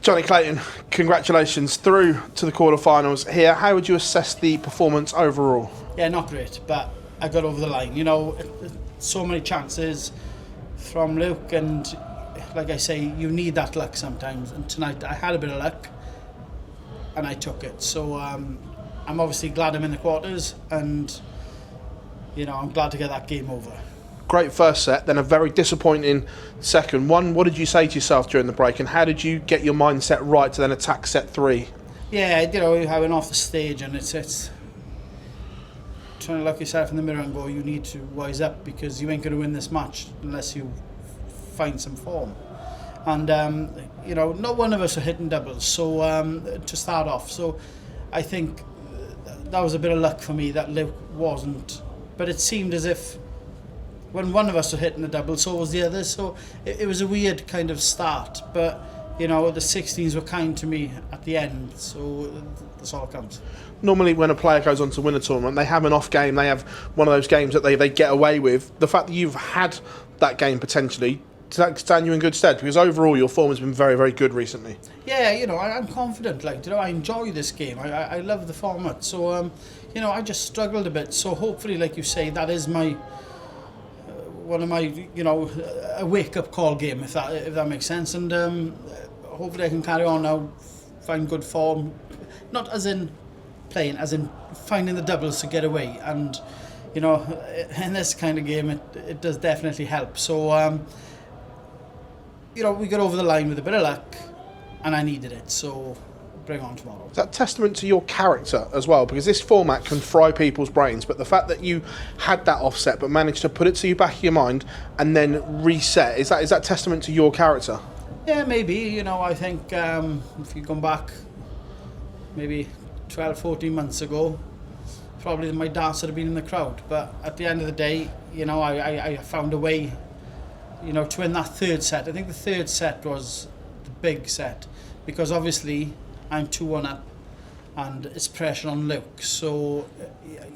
Jonny Clayton, congratulations through to the quarterfinals here. How would you assess the performance overall? Yeah, not great, but I got over the line. So many chances from Luke, and like I say, you need that luck sometimes. And tonight I had a bit of luck, and I took it. So I'm obviously glad I'm in the quarters, and I'm glad to get that game over. Great first set, then a very disappointing second one. What did you say to yourself during the break, and how did you get your mindset right to then attack set 3? Yeah, I went off the stage, and it's trying to look yourself in the mirror and go, you need to wise up, because you ain't going to win this match unless you find some form. And not one of us are hitting doubles, so to start off, so I think that was a bit of luck for me that Luke wasn't, but it seemed as if when one of us was hitting the double, so was the other. So it was a weird kind of start, but the 16s were kind to me at the end, so that's all that counts. Normally when a player goes on to win a tournament, they have an off game, they have one of those games that they get away with. The fact that you've had that game potentially, does that stand you in good stead? Because overall your form has been very, very good recently. Yeah, I'm confident. I enjoy this game. I love the format. So, I just struggled a bit. So hopefully, like you say, that is my one of my, a wake-up call game, if that makes sense. And hopefully I can carry on now, find good form. Not as in playing, as in finding the doubles to get away. And, in this kind of game, it does definitely help. So, we got over the line with a bit of luck, and I needed it. So, bring on tomorrow. Is that testament to your character as well? Because this format can fry people's brains, but the fact that you had that offset but managed to put it to the back of your mind and then reset, is that testament to your character? Yeah, maybe. I think if you come back maybe 12, 14 months ago, probably my darts would have been in the crowd. But at the end of the day, I found a way, to win that third set. I think the third set was the big set, because obviously I'm 2-1 up and it's pressure on Luke. So,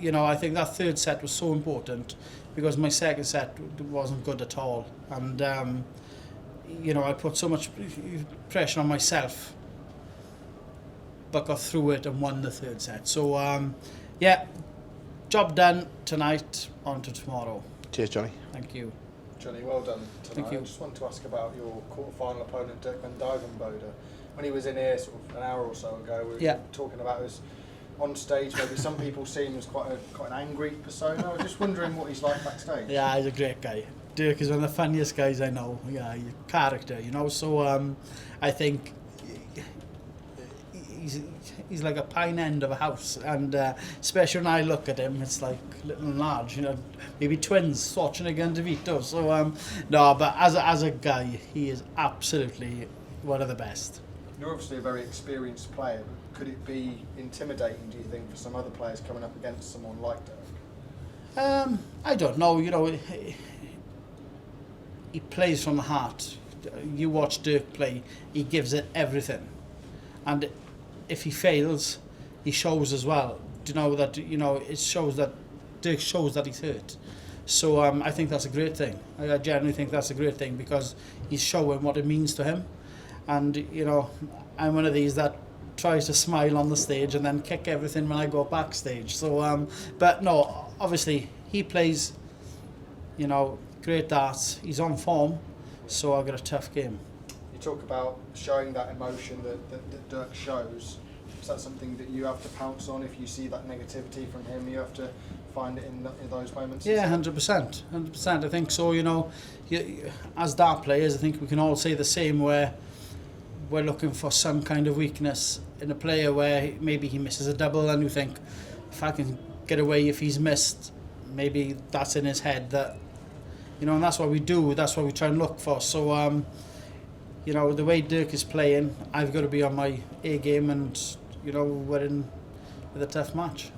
I think that third set was so important, because my second set wasn't good at all. And, I put so much pressure on myself, but got through it and won the third set. So, job done tonight, on to tomorrow. Cheers, Jonny. Thank you. Jonny, well done tonight. Thank you. I just wanted to ask about your quarter-final opponent, Dirk van Dijvenbode. When he was in here sort of an hour or so ago, we were talking about us on stage. Maybe some people see him as quite an angry persona. I was just wondering what he's like backstage. Yeah, he's a great guy. Dirk is one of the funniest guys I know. Yeah, he's a character, So I think he's like a pine end of a house, and especially when I look at him, it's like little and large. Maybe twins watching against DeVito. So no, but as a guy, he is absolutely one of the best. You're obviously a very experienced player, but could it be intimidating, do you think, for some other players coming up against someone like Dirk? I don't know. He plays from the heart. You watch Dirk play, he gives it everything. And if he fails, he shows as well. It shows that Dirk shows that he's hurt. So I think that's a great thing. I genuinely think that's a great thing, because he's showing what it means to him. And, I'm one of these that tries to smile on the stage and then kick everything when I go backstage. So, but no, obviously he plays, great darts. He's on form, so I've got a tough game. You talk about showing that emotion that Dirk shows. Is that something that you have to pounce on if you see that negativity from him? You have to find it in those moments? Yeah, 100%. 100%. I think so, as dart players, I think we can all say the same, where we're looking for some kind of weakness in a player, where maybe he misses a double and you think, if I can get away, if he's missed, maybe that's in his head, that, and that's what we do, that's what we try and look for. So, the way Dirk is playing, I've got to be on my A game, and, we're in with a tough match.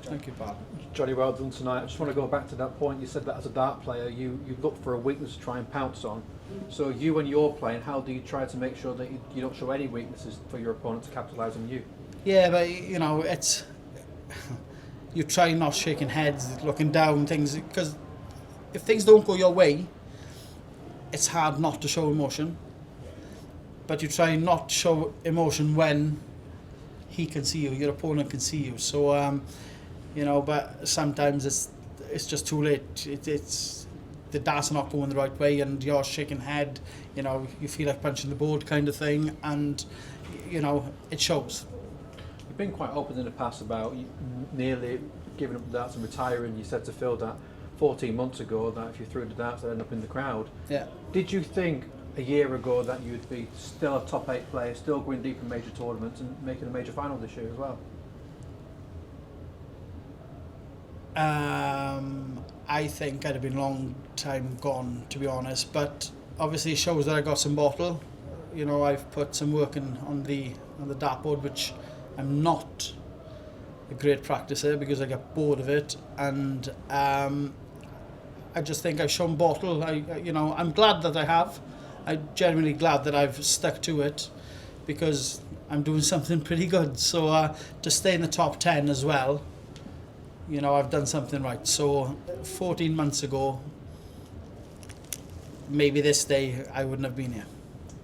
Thank you, Bob. Jonny, well done tonight. I just want to go back to that point. You said that as a dart player, you look for a weakness to try and pounce on. So you, when you're playing, how do you try to make sure that you don't show any weaknesses for your opponent to capitalise on you? Yeah, but it's you try not shaking heads, looking down things, because if things don't go your way, it's hard not to show emotion. but you try not to show emotion when he can see you, your opponent can see you. So, you know, but sometimes it's just too late. It's the darts are not going the right way, and you're shaking head. You know, you feel like punching the board kind of thing, and you know it shows. You've been quite open in the past about nearly giving up the darts and retiring. You said to Phil that 14 months ago that if you threw the darts, they'd end up in the crowd. Yeah. Did you think a year ago that you'd be still a top 8 player, still going deep in major tournaments and making a major final this year as well? I think I'd have been a long time gone, to be honest, but obviously it shows that I got some bottle. You know, I've put some work in on the dartboard, which I'm not a great practicer because I get bored of it, and I just think I've shown bottle. You know, I'm glad that I have. I'm genuinely glad that I've stuck to it because I'm doing something pretty good. So to stay in the top 10 as well, you know, I've done something right. So 14 months ago, maybe this day I wouldn't have been here.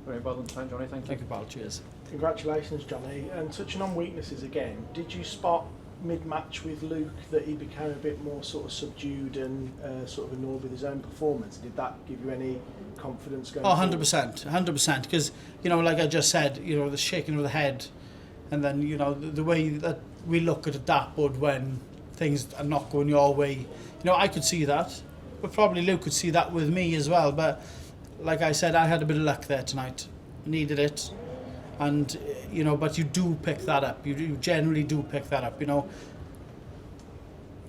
Very well done, Jonny. Thank you. Thank you, pal. Cheers. Congratulations, Jonny. And touching on weaknesses again, did you spot mid-match with Luke that he became a bit more sort of subdued and sort of annoyed with his own performance? Did that give you any confidence going forward? 100%, because, you know, like I just said, you know, the shaking of the head, and then, you know, the way that we look at a dartboard when things are not going your way. You know, I could see that, but probably Luke could see that with me as well. But like I said, I had a bit of luck there tonight. Needed it. And, you know, but you do pick that up. You generally do pick that up, you know.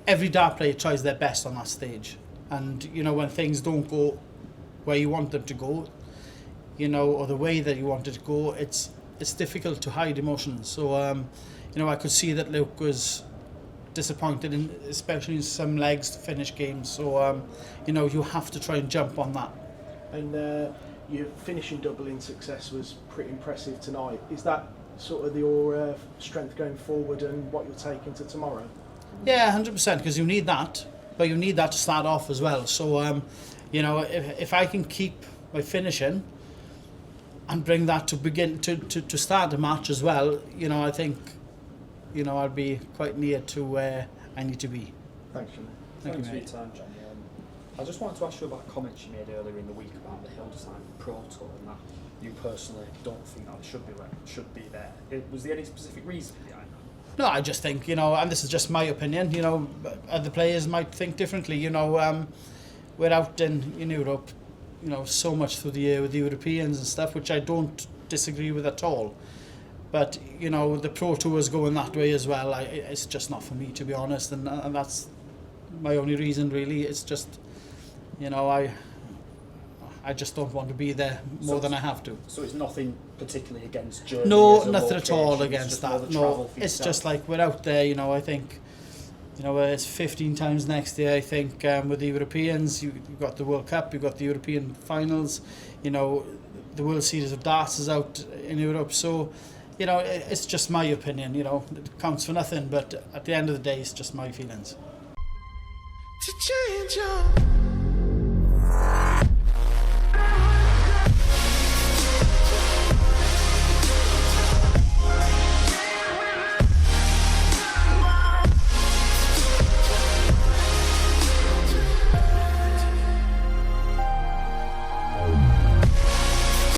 Every dart player tries their best on that stage. And, you know, when things don't go where you want them to go, you know, or the way that you want it to go, it's difficult to hide emotions. So, you know, I could see that Luke was disappointed, especially in some legs to finish games. So, you know, you have to try and jump on that. And your finishing double in success was pretty impressive tonight. Is that sort of your strength going forward and what you'll take into tomorrow? Yeah, 100%, because you need that, but you need that to start off as well. So, you know, if I can keep my finishing and bring that to begin to start the match as well, you know, I think, you know, I'll be quite near to where I need to be. Thanks, Jonny. Thank Thanks you, for your mate. time, Jonny. I just wanted to ask you about comments you made earlier in the week about the Hildesheim Pro Tour and that you personally don't think that should be there. Was there any specific reason behind that? No, I just think, you know, and this is just my opinion, you know, other players might think differently. You know, we're out in Europe, you know, so much through the year with the Europeans and stuff, which I don't disagree with at all. But, you know, the Pro Tour is going that way as well. It's just not for me, to be honest, and that's my only reason, really. It's just, you know, I just don't want to be there more than I have to. So it's nothing particularly against Germany? No, as a nothing at all location, against it's just more that. the travel No, for it's yourself. just like we're out there, you know, I think, you know, it's 15 times next year, I think, with the Europeans. You've got the World Cup, you've got the European finals, you know, the World Series of Darts is out in Europe. So, you know, it's just my opinion, you know, it counts for nothing, but at the end of the day, it's just my feelings. To change your